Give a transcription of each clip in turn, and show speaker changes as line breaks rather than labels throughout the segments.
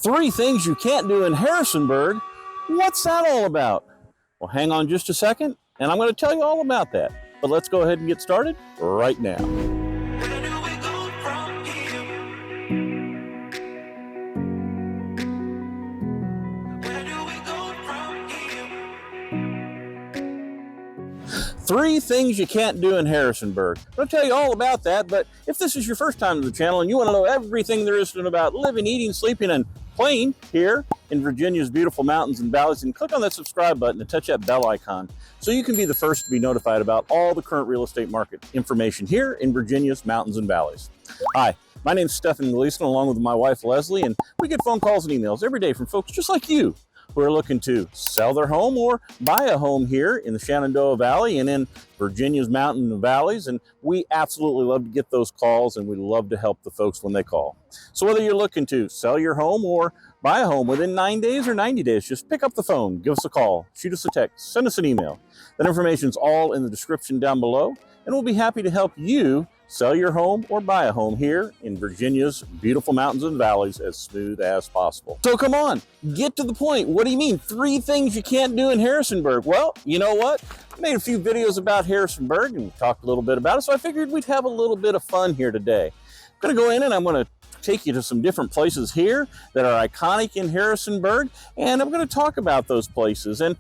Three things you can't do in Harrisonburg. What's that all about? Well, hang on just a second, and I'm going to tell you all about that. But let's go ahead and get started right now.
Where do we go from here? Where do we go from here?
Three things you can't do in Harrisonburg. I'll tell you all about that, but if this is your first time to the channel and you want to know everything there is to know about living, eating, sleeping, and playing here in Virginia's beautiful mountains and valleys, and click on that subscribe button and touch that bell icon so you can be the first to be notified about all the current real estate market information here in Virginia's mountains and valleys. Hi, my name's Stephen Gleason, along with my wife Leslie, and we get phone calls and emails every day from folks just like you who are looking to sell their home or buy a home here in the Shenandoah Valley and in Virginia's mountain and valleys. And we absolutely love to get those calls, and we love to help the folks when they call. So whether you're looking to sell your home or buy a home within 9 days or 90 days, just pick up the phone, give us a call, shoot us a text, send us an email. That information's all in the description down below, and we'll be happy to help you sell your home or buy a home here in Virginia's beautiful mountains and valleys as smooth as possible. So come on, get to the point. What do you mean? Three things you can't do in Harrisonburg. Well, you know what? I made a few videos about Harrisonburg and we talked a little bit about it, so I figured we'd have a little bit of fun here today. I'm going to go in and I'm going to take you to some different places here that are iconic in Harrisonburg, and I'm going to talk about those places. And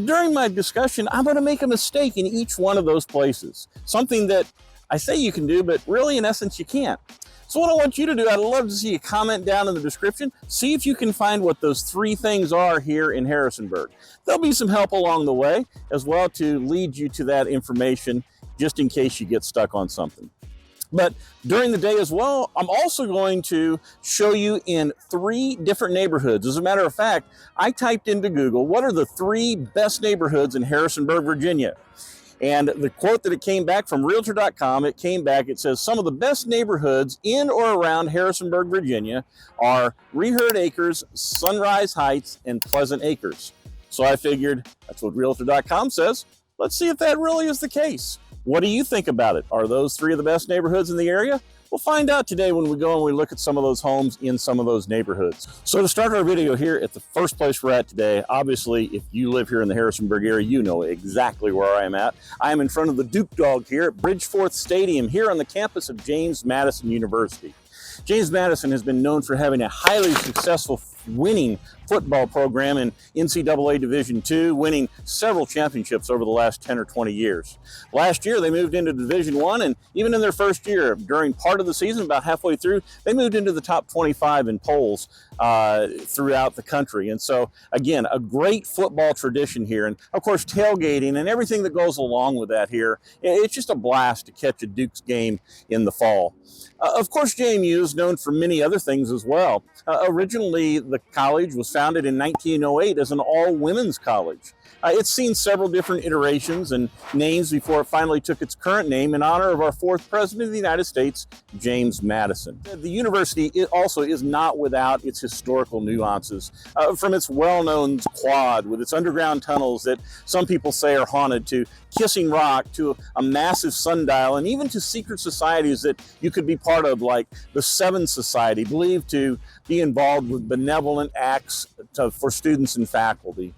during my discussion, I'm going to make a mistake in each one of those places. Something that I say you can do, but really in essence you can't. So what I want you to do, I'd love to see you comment down in the description. See if you can find what those three things are here in Harrisonburg. There'll be some help along the way as well to lead you to that information just in case you get stuck on something. But during the day as well, I'm also going to show you in three different neighborhoods. As a matter of fact, I typed into Google, what are the three best neighborhoods in Harrisonburg, Virginia? And the quote that it came back from Realtor.com, it says some of the best neighborhoods in or around Harrisonburg, Virginia are Reherd Acres, Sunrise Heights, and Pleasant Acres. So I figured that's what Realtor.com says. Let's see if that really is the case. What do you think about it? Are those three of the best neighborhoods in the area? We'll find out today when we go and we look at some of those homes in some of those neighborhoods. So to start our video here at the first place we're at today, obviously if you live here in the Harrisonburg area, you know exactly where I am at. I am in front of the Duke Dog here at Bridgeforth Stadium here on the campus of James Madison University. James Madison has been known for having a highly successful winning football program in NCAA Division II, winning several championships over the last 10 or 20 years. Last year, they moved into Division I, and even in their first year, during part of the season, about halfway through, they moved into the top 25 in polls throughout the country. And so, again, a great football tradition here. And, of course, tailgating and everything that goes along with that here. It's just a blast to catch a Duke's game in the fall. Of course, JMU is known for many other things as well. Originally, the college was founded in 1908 as an all-women's college. It's seen several different iterations and names before it finally took its current name in honor of our fourth president of the United States, James Madison. The university also is not without its historical nuances, from its well-known quad with its underground tunnels that some people say are haunted, to Kissing Rock, to a massive sundial, and even to secret societies that you could be part of, like the Seven Society, believed to be involved with benevolent acts for students and faculty.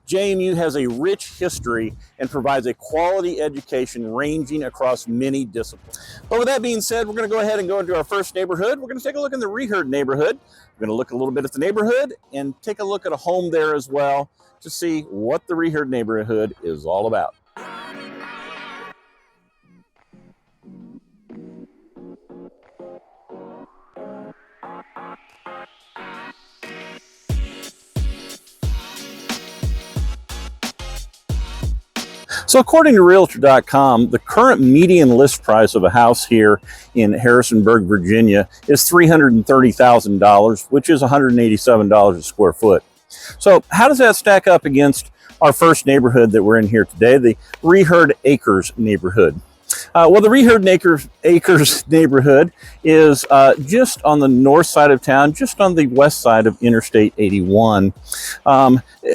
JMU has a rich history and provides a quality education ranging across many disciplines. But with that being said, we're going to go ahead and go into our first neighborhood. We're going to take a look in the Reherd neighborhood. We're going to look a little bit at the neighborhood and take a look at a home there as well to see what the Reherd neighborhood is all about. So according to Realtor.com, the current median list price of a house here in Harrisonburg, Virginia is $330,000, which is $187 a square foot. So how does that stack up against our first neighborhood that we're in here today, the Reherd Acres neighborhood? Well, the Reherd Acres neighborhood is just on the north side of town, just on the west side of Interstate 81.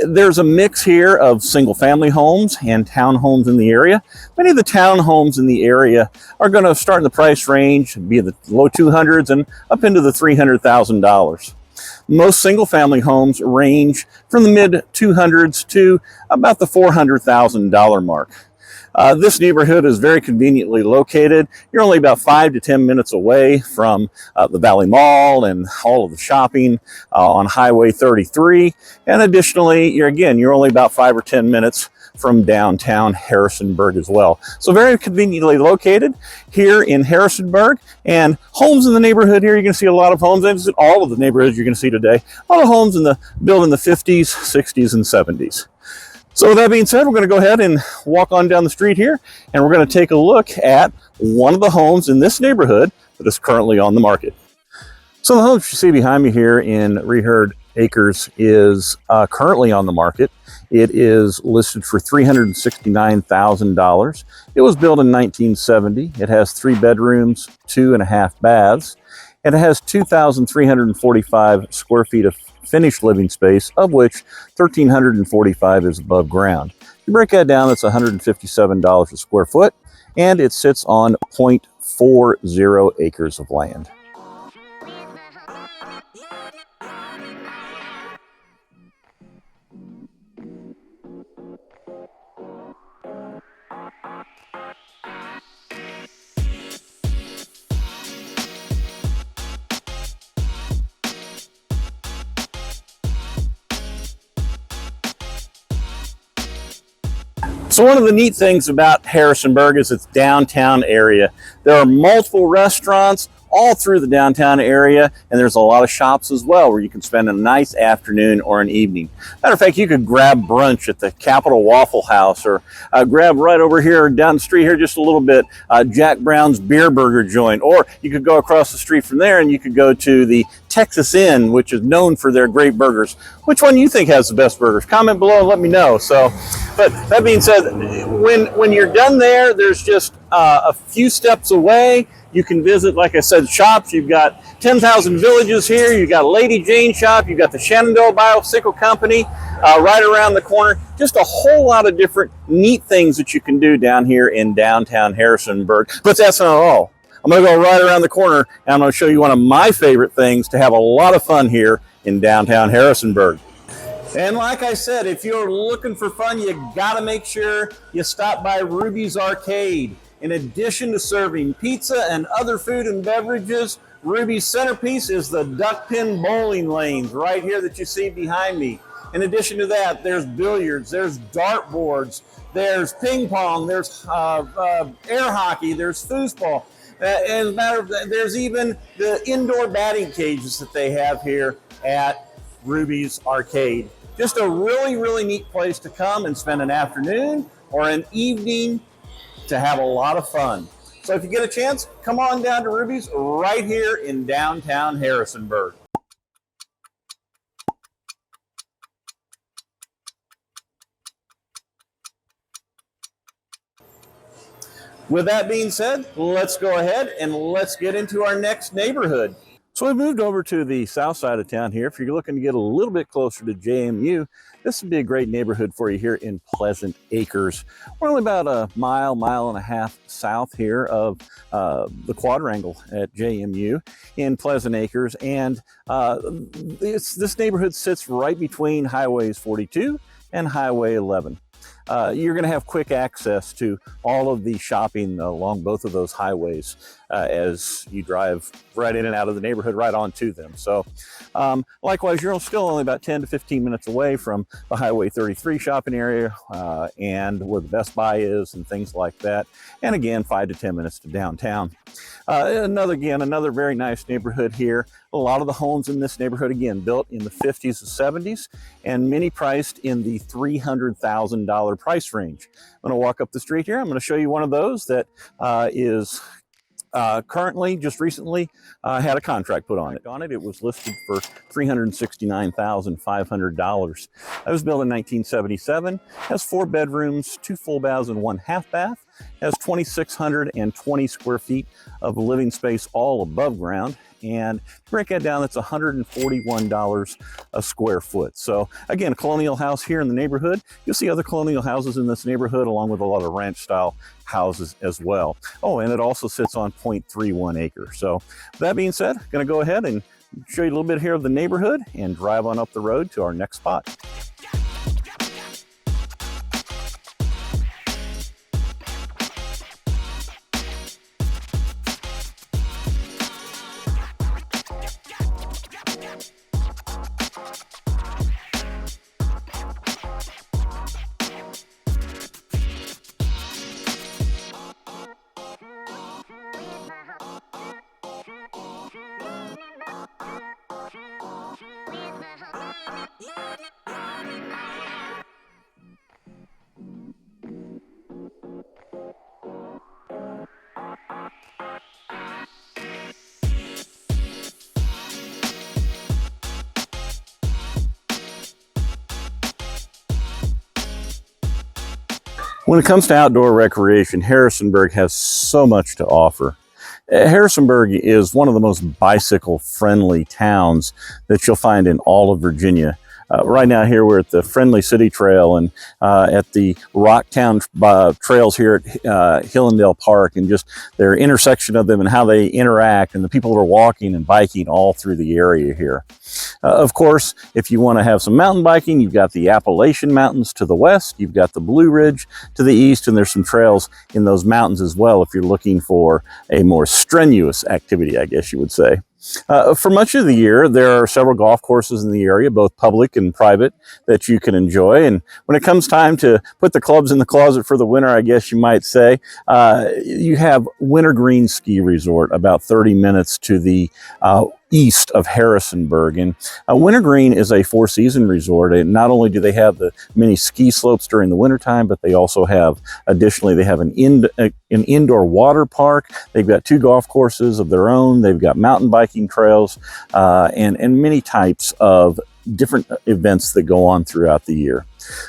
There's a mix here of single-family homes and townhomes in the area. Many of the townhomes in the area are going to start in the price range, be in the low 200s and up into the $300,000. Most single-family homes range from the mid 200s to about the $400,000 mark. This neighborhood is very conveniently located. You're only about 5 to 10 minutes away from the Valley Mall and all of the shopping on Highway 33. And additionally, you're only about 5 or 10 minutes from downtown Harrisonburg as well. So very conveniently located here in Harrisonburg, and homes in the neighborhood here, you're going to see a lot of homes, and all of the neighborhoods you're going to see today, a lot of homes built in the 50s, 60s, and 70s. So with that being said, we're going to go ahead and walk on down the street here, and we're going to take a look at one of the homes in this neighborhood that is currently on the market. So the home you see behind me here in Reherd Acres is currently on the market. It is listed for $369,000. It was built in 1970. It has 3 bedrooms, 2.5 baths, and it has 2,345 square feet of finished living space, of which 1,345 is above ground. You break that down, that's $157 a square foot, and it sits on 0.40 acres of land. So one of the neat things about Harrisonburg is its downtown area. There are multiple restaurants all through the downtown area, and there's a lot of shops as well where you can spend a nice afternoon or an evening. Matter of fact, you could grab brunch at the Capitol Waffle House, or grab right over here down the street here just a little bit, Jack Brown's Beer Burger joint, or you could go across the street from there and you could go to the Texas Inn, which is known for their great burgers. Which one you think has the best burgers? Comment below and let me know. So, but that being said, when you're done there, there's just a few steps away. You can visit, like I said, shops. You've got 10,000 Villages here. You've got Lady Jane shop. You've got the Shenandoah Bicycle Company right around the corner. Just a whole lot of different neat things that you can do down here in downtown Harrisonburg. But that's not all. I'm going to go right around the corner, and I'm going to show you one of my favorite things to have a lot of fun here in downtown Harrisonburg. And like I said, if you're looking for fun, you got to make sure you stop by Ruby's Arcade. In addition to serving pizza and other food and beverages, Ruby's centerpiece is the duck pin bowling lanes right here that you see behind me. In addition to that, there's billiards, there's dartboards, there's ping pong, there's air hockey, there's foosball. As a matter of fact, there's even the indoor batting cages that they have here at Ruby's Arcade. Just a really, really neat place to come and spend an afternoon or an evening to have a lot of fun. So if you get a chance, come on down to Ruby's right here in downtown Harrisonburg. With that being said, let's go ahead and let's get into our next neighborhood. So we moved over to the south side of town here. If you're looking to get a little bit closer to JMU, this would be a great neighborhood for you here in Pleasant Acres. We're only about a mile and a half south here of the quadrangle at JMU in Pleasant Acres. And this neighborhood sits right between Highways 42 and Highway 11. You're going to have quick access to all of the shopping along both of those highways as you drive right in and out of the neighborhood, right onto them. So likewise, you're still only about 10 to 15 minutes away from the Highway 33 shopping area and where the Best Buy is and things like that. And again, 5 to 10 minutes to downtown. Another very nice neighborhood here. A lot of the homes in this neighborhood, again, built in the 50s and 70s, and many priced in the $300,000 price range. I'm going to walk up the street here. I'm going to show you one of those that is currently, just recently, had a contract put on it. It was listed for $369,500. It was built in 1977. Has 4 bedrooms, 2 full baths, and 1 half bath. It has 2,620 square feet of living space all above ground. And to break that down, that's $141 a square foot. So again, a colonial house here in the neighborhood. You'll see other colonial houses in this neighborhood, along with a lot of ranch style houses as well. Oh, and it also sits on 0.31 acres. So with that being said, I'm going to go ahead and show you a little bit here of the neighborhood and drive on up the road to our next spot. When it comes to outdoor recreation, Harrisonburg has so much to offer. Harrisonburg is one of the most bicycle-friendly towns that you'll find in all of Virginia. Right now here we're at the Friendly City Trail and at the Rocktown trails here at Hillandle Park, and just their intersection of them and how they interact, and the people who are walking and biking all through the area here. Of course, if you want to have some mountain biking, you've got the Appalachian Mountains to the west, you've got the Blue Ridge to the east, and there's some trails in those mountains as well if you're looking for a more strenuous activity, I guess you would say. For much of the year, there are several golf courses in the area, both public and private, that you can enjoy. And when it comes time to put the clubs in the closet for the winter, I guess you might say, you have Wintergreen Ski Resort about 30 minutes to the east of Harrisonburg. And Wintergreen is a four-season resort. And not only do they have the many ski slopes during the wintertime, but they also have, additionally, they have an indoor water park. They've got 2 golf courses of their own. They've got mountain biking trails and many types of different events that go on throughout the year.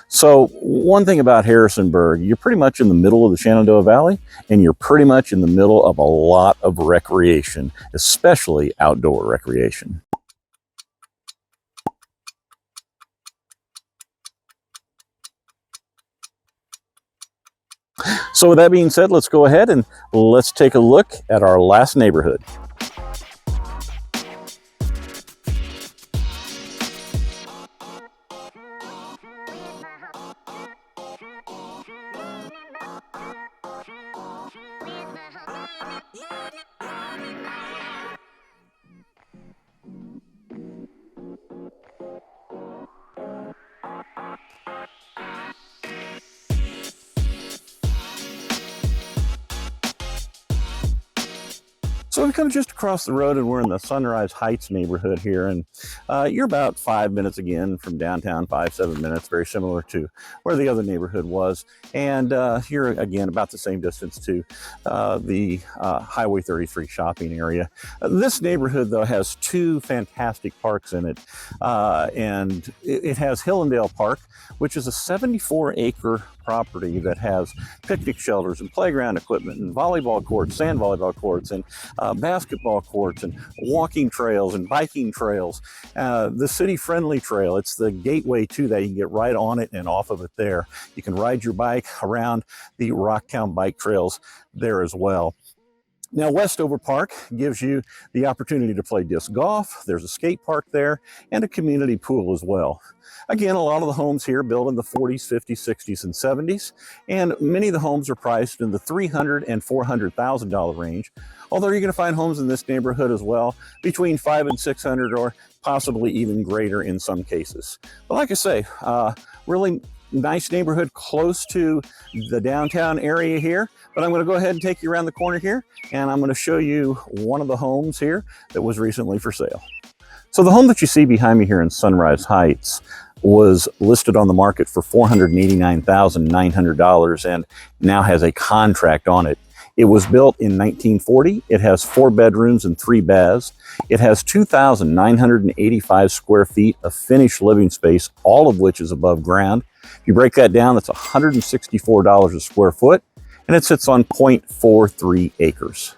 So one thing about Harrisonburg, you're pretty much in the middle of the Shenandoah Valley, and you're pretty much in the middle of a lot of recreation, especially outdoor recreation. So with that being said, let's go ahead and let's take a look at our last neighborhood. So we come just across the road and we're in the Sunrise Heights neighborhood here, and you're about 5 minutes again from downtown, 5-7 minutes, very similar to where the other neighborhood was. And you're again about the same distance to the Highway 33 shopping area. This neighborhood though has 2 fantastic parks in it, and it has Hillandle Park, which is a 74-acre property that has picnic shelters and playground equipment and volleyball courts, sand volleyball courts, and basketball courts and walking trails and biking trails. The city-friendly trail, it's the gateway to that. You can get right on it and off of it there. You can ride your bike around the Rocktown bike trails there as well. Now, Westover Park gives you the opportunity to play disc golf. There's a skate park there and a community pool as well. Again, a lot of the homes here built in the 40s, 50s, 60s, and 70s, and many of the homes are priced in the $300,000 and $400,000 range. Although you're going to find homes in this neighborhood as well between $500,000 and $600,000, or possibly even greater in some cases. But like I say, really nice neighborhood close to the downtown area here. But I'm going to go ahead and take you around the corner here, and I'm going to show you one of the homes here that was recently for sale. So the home that you see behind me here in Sunrise Heights was listed on the market for $489,900 and now has a contract on it. It was built in 1940. It has 4 bedrooms and 3 baths. It has 2,985 square feet of finished living space, all of which is above ground. If you break that down, that's $164 a square foot. and it sits on 0.43 acres.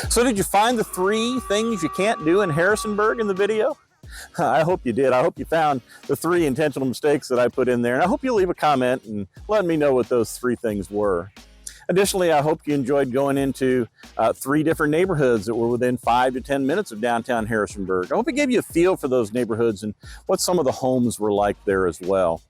So did you find the 3 things you can't do in Harrisonburg in the video? I hope you did. I hope you found the 3 intentional mistakes that I put in there. And I hope you leave a comment and let me know what those 3 things were. Additionally, I hope you enjoyed going into 3 different neighborhoods that were within 5 to 10 minutes of downtown Harrisonburg. I hope it gave you a feel for those neighborhoods and what some of the homes were like there as well.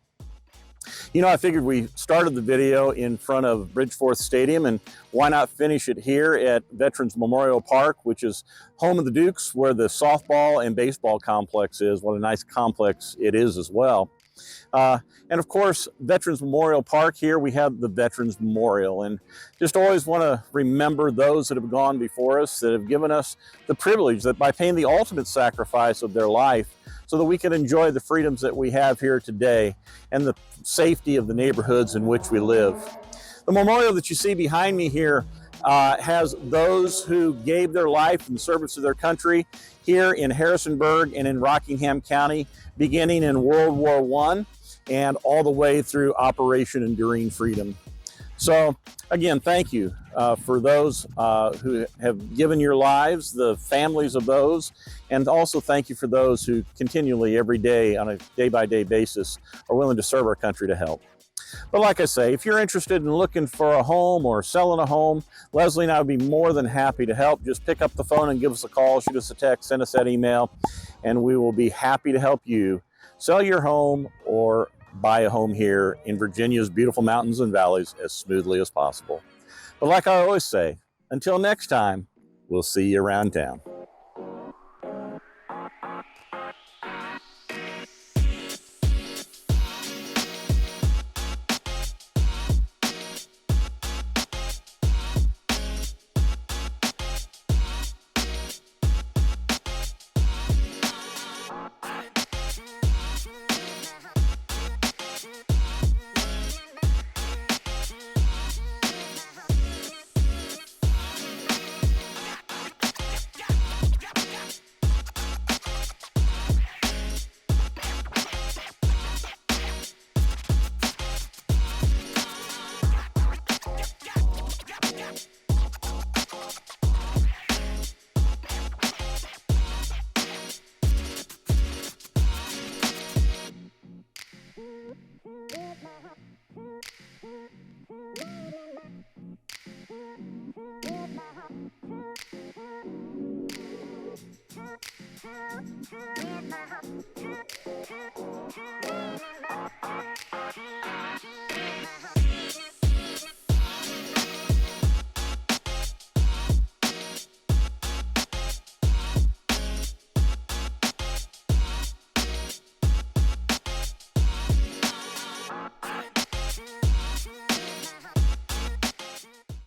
You know, I figured we started the video in front of Bridgeforth Stadium, and why not finish it here at Veterans Memorial Park, which is home of the Dukes, where the softball and baseball complex is. What a nice complex it is as well. And of course, Veterans Memorial Park here, we have the Veterans Memorial, and just always want to remember those that have gone before us, that have given us the privilege that by paying the ultimate sacrifice of their life so that we can enjoy the freedoms that we have here today and the safety of the neighborhoods in which we live. The memorial that you see behind me here has those who gave their life in service of their country here in Harrisonburg and in Rockingham County, beginning in World War I and all the way through Operation Enduring Freedom. So again, thank you for those who have given your lives, the families of those, and also thank you for those who continually every day on a day-by-day basis are willing to serve our country to help. But like I say, if you're interested in looking for a home or selling a home, Leslie and I would be more than happy to help. Just pick up the phone and give us a call, shoot us a text, send us that email, and we will be happy to help you sell your home or buy a home here in Virginia's beautiful mountains and valleys as smoothly as possible. But like I always say, until next time, we'll see you around town.
Thank you.